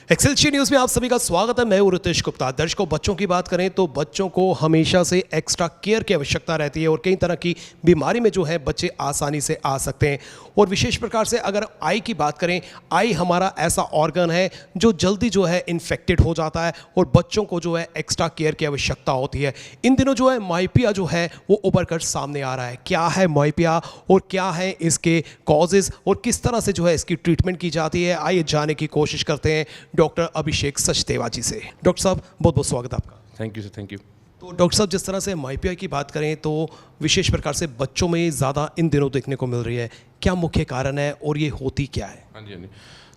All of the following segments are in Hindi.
एक्सेलशियर न्यूज़ में आप सभी का स्वागत है। मैं हूं रितेश गुप्ता। दर्शकों, बच्चों की बात करें तो बच्चों को हमेशा से एक्स्ट्रा केयर की आवश्यकता रहती है और कई तरह की बीमारी में जो है बच्चे आसानी से आ सकते हैं। और विशेष प्रकार से अगर आई की बात करें, आई हमारा ऐसा ऑर्गन है जो जल्दी जो है इन्फेक्टेड हो जाता है और बच्चों को जो है एक्स्ट्रा केयर की आवश्यकता होती है। इन दिनों जो है माइपिया जो है वो उभर कर सामने आ रहा है। क्या है माइपिया और क्या है इसके कॉजेज और किस तरह से जो है इसकी ट्रीटमेंट की जाती है, आइए जानने की कोशिश करते हैं डॉक्टर अभिषेक सचदेवा जी से। डॉक्टर साहब, बहुत बहुत स्वागत है आपका। Thank you sir, thank you. तो डॉक्टर साहब, जिस तरह से माइपिया की बात करें तो विशेष प्रकार से बच्चों में ज़्यादा इन दिनों देखने को मिल रही है, क्या मुख्य कारण है और ये होती क्या है? हाँ जी, हाँ जी।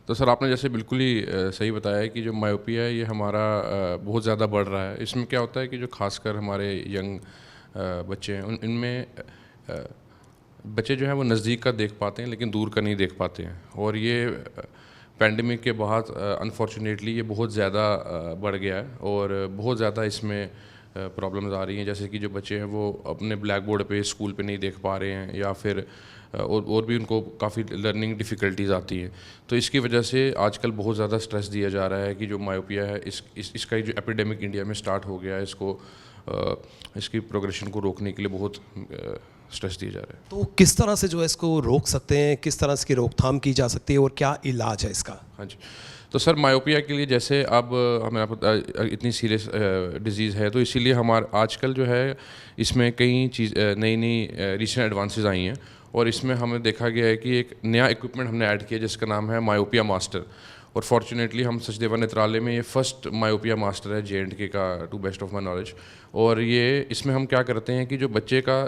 तो सर, आपने जैसे बिल्कुल ही सही बताया है कि जो मायोपिया है ये हमारा बहुत ज़्यादा बढ़ रहा है। इसमें क्या होता है कि जो खासकर हमारे यंग बच्चे हैं इनमें बच्चे जो हैं वो नज़दीक का देख पाते हैं लेकिन दूर का नहीं देख पाते हैं। और ये पैंडेमिक के बाद अनफॉर्चुनेटली ये बहुत ज़्यादा बढ़ गया है और बहुत ज़्यादा इसमें प्रॉब्लम्स आ रही हैं। जैसे कि जो बच्चे हैं वो अपने ब्लैक बोर्ड पे स्कूल पे नहीं देख पा रहे हैं या फिर और भी उनको काफ़ी लर्निंग डिफ़िकल्टीज़ आती हैं। तो इसकी वजह से आजकल बहुत ज़्यादा स्ट्रेस दिया जा रहा है कि जो मायोपिया है इसका जो एपिडेमिक इंडिया में स्टार्ट हो गया है, इसकी प्रोग्रेशन को रोकने के लिए बहुत स्ट्रेस दिया जा रहा है। तो किस तरह से जो है इसको रोक सकते हैं, किस तरह इसकी रोकथाम की जा सकती है और क्या इलाज है इसका? हाँ जी। तो सर, मायोपिया के लिए जैसे अब हमें आपको इतनी सीरियस डिजीज़ है तो इसीलिए हमारा आजकल जो है इसमें कई नई रिसेंट एडवांसेस आई हैं और इसमें हमें देखा गया है कि एक नया इक्विपमेंट हमने ऐड किया जिसका नाम है मायोपिया मास्टर। और फॉर्चुनेटली हम सचदेवा नेत्रालय में ये फर्स्ट मायोपिया मास्टर है J&K का, to best of my knowledge. और ये इसमें हम क्या करते हैं कि जो बच्चे का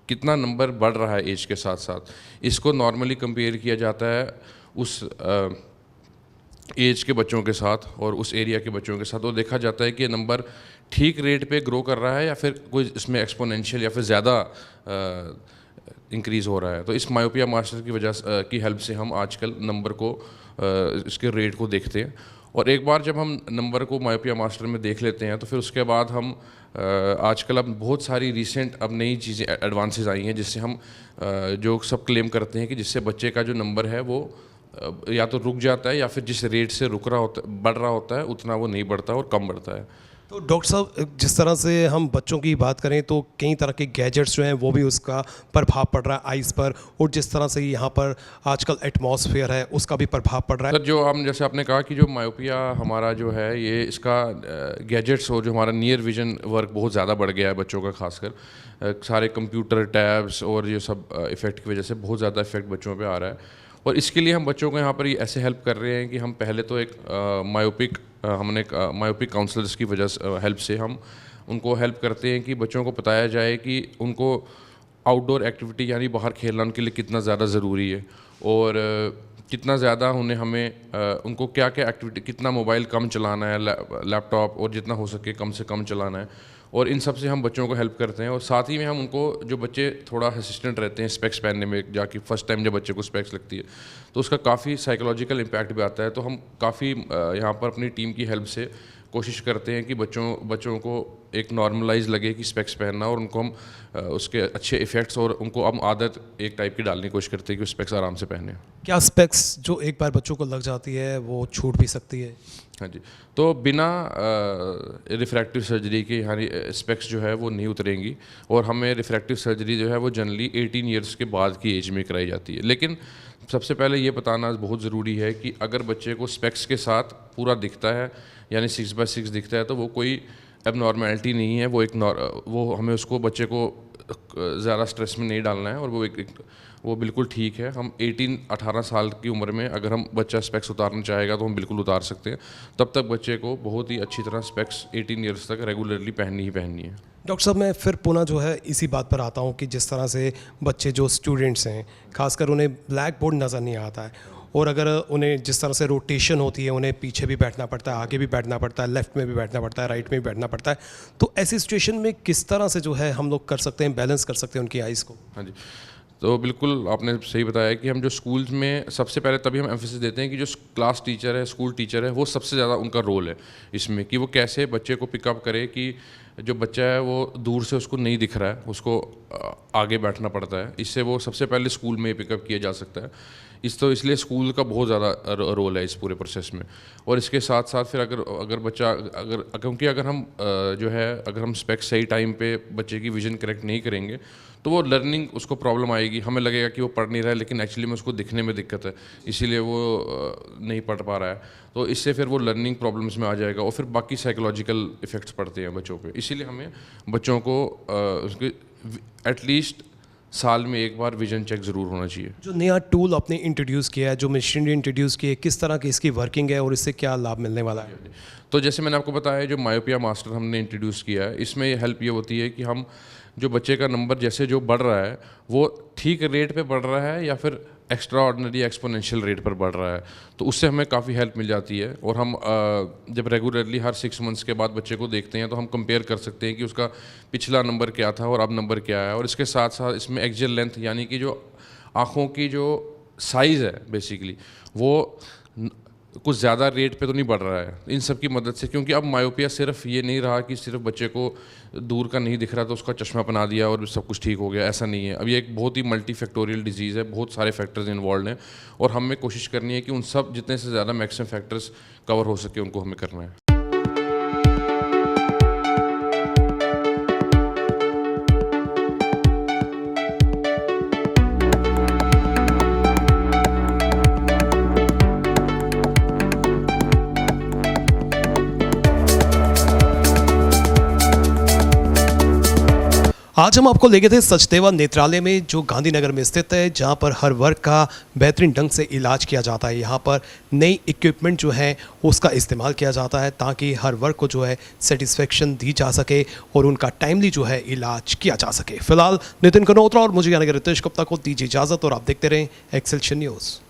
कितना नंबर बढ़ रहा है एज के साथ साथ, इसको नॉर्मली कंपेयर किया जाता है उस एज के बच्चों के साथ और उस एरिया के बच्चों के साथ, और देखा जाता है कि ये नंबर ठीक रेट पे ग्रो कर रहा है या फिर कोई इसमें एक्सपोनेंशियल या फिर ज़्यादा इंक्रीज़ हो रहा है। तो इस मायोपिया मास्टर की वजह की हेल्प से हम आजकल नंबर को इसके रेट को देखते हैं। और एक बार जब हम नंबर को मायोपिया मास्टर में देख लेते हैं तो फिर उसके बाद हम आजकल अब बहुत सारी रिसेंट अब नई चीज़ें एडवांसेस आई हैं जिससे हम जो सब क्लेम करते हैं कि जिससे बच्चे का जो नंबर है वो या तो रुक जाता है या फिर जिस रेट से बढ़ रहा होता है उतना वो नहीं बढ़ता और कम बढ़ता है। तो डॉक्टर साहब, जिस तरह से हम बच्चों की बात करें तो कई तरह के गैजेट्स जो हैं वो भी उसका प्रभाव पड़ रहा है आइज़ पर, और जिस तरह से यहाँ पर आजकल एटमॉस्फेयर है उसका भी प्रभाव पड़ रहा है। सर, जो हम जैसे आपने कहा कि जो मायोपिया हमारा जो है ये इसका गैजेट्स और जो हमारा नियर विजन वर्क बहुत ज़्यादा बढ़ गया है बच्चों का, खासकर सारे कंप्यूटर टैब्स और ये सब इफ़ेक्ट की वजह से बहुत ज़्यादा इफेक्ट बच्चों पे आ रहा है। और इसके लिए हम बच्चों को यहाँ पर ऐसे हेल्प कर रहे हैं कि हम पहले तो एक मायोपिक काउंसलर्स की वजह हेल्प से हम उनको हेल्प करते हैं कि बच्चों को बताया जाए कि उनको आउटडोर एक्टिविटी यानी बाहर खेलना उनके लिए कितना ज़्यादा ज़रूरी है और कितना ज़्यादा उनको क्या क्या एक्टिविटी, कितना मोबाइल कम चलाना है, लैपटॉप, और जितना हो सके कम से कम चलाना है। और इन सब से हम बच्चों को हेल्प करते हैं। और साथ ही में हम उनको, जो बच्चे थोड़ा हेसिस्टेंट रहते हैं स्पेक्स पहनने में, जाके फर्स्ट टाइम जब बच्चे को स्पेक्स लगती है तो उसका काफ़ी साइकोलॉजिकल इम्पैक्ट भी आता है। तो हम काफ़ी यहाँ पर अपनी टीम की हेल्प से कोशिश करते हैं कि बच्चों को एक नॉर्मलाइज लगे कि स्पेक्स पहनना, और उनको हम उसके अच्छे इफ़ेक्ट्स और उनको हम आदत एक टाइप की डालने की कोशिश करते हैं कि वो स्पेक्स आराम से पहने। क्या स्पेक्स जो एक बार बच्चों को लग जाती है वो छूट भी सकती है? हाँ जी। तो बिना रिफ्रैक्टिव सर्जरी के यानी स्पेक्स जो है वो नहीं उतरेंगी, और हमें रिफ्रैक्टिव सर्जरी जो है वो जनरली 18 ईयर्स के बाद की एज में कराई जाती है। लेकिन सबसे पहले ये बताना बहुत ज़रूरी है कि अगर बच्चे को स्पेक्स के साथ पूरा दिखता है यानी 6/6 दिखता है तो वो कोई एबनॉर्मेलिटी नहीं है। वो हमें उसको बच्चे को ज़्यादा स्ट्रेस में नहीं डालना है, और वो बिल्कुल ठीक है। हम 18 साल की उम्र में अगर हम बच्चा स्पेक्स उतारना चाहेगा तो हम बिल्कुल उतार सकते हैं। तब तक बच्चे को बहुत ही अच्छी तरह स्पेक्स 18 ईयर्स तक रेगुलरली पहननी ही पहननी है। डॉक्टर साहब, मैं फिर पुनः जो है इसी बात पर आता हूँ कि जिस तरह से बच्चे जो स्टूडेंट्स हैं खासकर उन्हें ब्लैक बोर्ड नज़र नहीं आता है, और अगर उन्हें जिस तरह से रोटेशन होती है, उन्हें पीछे भी बैठना पड़ता है, आगे भी बैठना पड़ता है, लेफ़्ट में भी बैठना पड़ता है, राइट में भी बैठना पड़ता है, तो ऐसी सिचुएशन में किस तरह से जो है हम लोग कर सकते हैं, बैलेंस कर सकते हैं उनकी आइज़ को? हाँ जी। तो बिल्कुल आपने सही बताया कि हम जो स्कूल्स में सबसे पहले तभी हम एम्फेसिस देते हैं कि जो क्लास टीचर है, स्कूल टीचर है, वो सबसे ज़्यादा उनका रोल है इसमें कि वो कैसे बच्चे को पिकअप करे कि जो बच्चा है वो दूर से उसको नहीं दिख रहा है, उसको आगे बैठना पड़ता है, इससे वो सबसे पहले स्कूल में पिकअप किया जा सकता है। इसलिए स्कूल का बहुत ज़्यादा रोल है इस पूरे प्रोसेस में। और इसके साथ साथ फिर अगर बच्चा क्योंकि अगर हम अगर हम स्पेक्स सही टाइम पे बच्चे की विज़न करेक्ट नहीं करेंगे तो वो लर्निंग उसको प्रॉब्लम आएगी। हमें लगेगा कि वो पढ़ नहीं रहा है, लेकिन एक्चुअली में उसको दिखने में दिक्कत है, इसीलिए वो नहीं पढ़ पा रहा है। तो इससे फिर वो लर्निंग प्रॉब्लम्स में आ जाएगा और फिर बाकी साइकोलॉजिकल इफ़ेक्ट्स पड़ते हैं बच्चों पे। इसीलिए हमें बच्चों को उसके एटलीस्ट साल में एक बार विजन चेक ज़रूर होना चाहिए। जो नया टूल आपने इंट्रोड्यूस किया है, जो मशीनरी इंट्रोड्यूस की है, किस तरह की इसकी वर्किंग है और इससे क्या लाभ मिलने वाला है? तो जैसे मैंने आपको बताया, जो मायोपिया मास्टर हमने इंट्रोड्यूस किया है, इसमें ये हेल्प ये होती है कि हम जो बच्चे का नंबर जैसे जो बढ़ रहा है वो ठीक रेट पे बढ़ रहा है या फिर एक्स्ट्रा ऑर्डिनरी एक्सपोनेंशियल रेट पर बढ़ रहा है, तो उससे हमें काफ़ी हेल्प मिल जाती है। और हम जब रेगुलरली हर 6 मंथ्स के बाद बच्चे को देखते हैं तो हम कंपेयर कर सकते हैं कि उसका पिछला नंबर क्या था और अब नंबर क्या है। और इसके साथ साथ इसमें एक्सियल लेंथ यानी कि जो आँखों की जो साइज़ है बेसिकली वो कुछ ज़्यादा रेट पे तो नहीं बढ़ रहा है इन सब की मदद से। क्योंकि अब मायोपिया सिर्फ ये नहीं रहा कि सिर्फ बच्चे को दूर का नहीं दिख रहा तो उसका चश्मा बना दिया और सब कुछ ठीक हो गया, ऐसा नहीं है। अब ये एक बहुत ही मल्टी फैक्टोरियल डिजीज़ है, बहुत सारे फैक्टर्स इन्वॉल्व हैं और हमें कोशिश करनी है कि उन सब जितने से ज़्यादा मैक्सिमम फैक्टर्स कवर हो सके उनको हमें करना है। आज हम आपको ले गए थे सचदेवा नेत्रालय में, जो गांधीनगर में स्थित है, जहां पर हर वर्ग का बेहतरीन ढंग से इलाज किया जाता है। यहां पर नई इक्विपमेंट जो है उसका इस्तेमाल किया जाता है ताकि हर वर्ग को जो है सेटिस्फेक्शन दी जा सके और उनका टाइमली जो है इलाज किया जा सके। फिलहाल नितिन कनोत्रा और मुझे यानी रितेश गुप्ता को दीजिए इजाज़त और आप देखते रहें एक्सेलशन न्यूज़।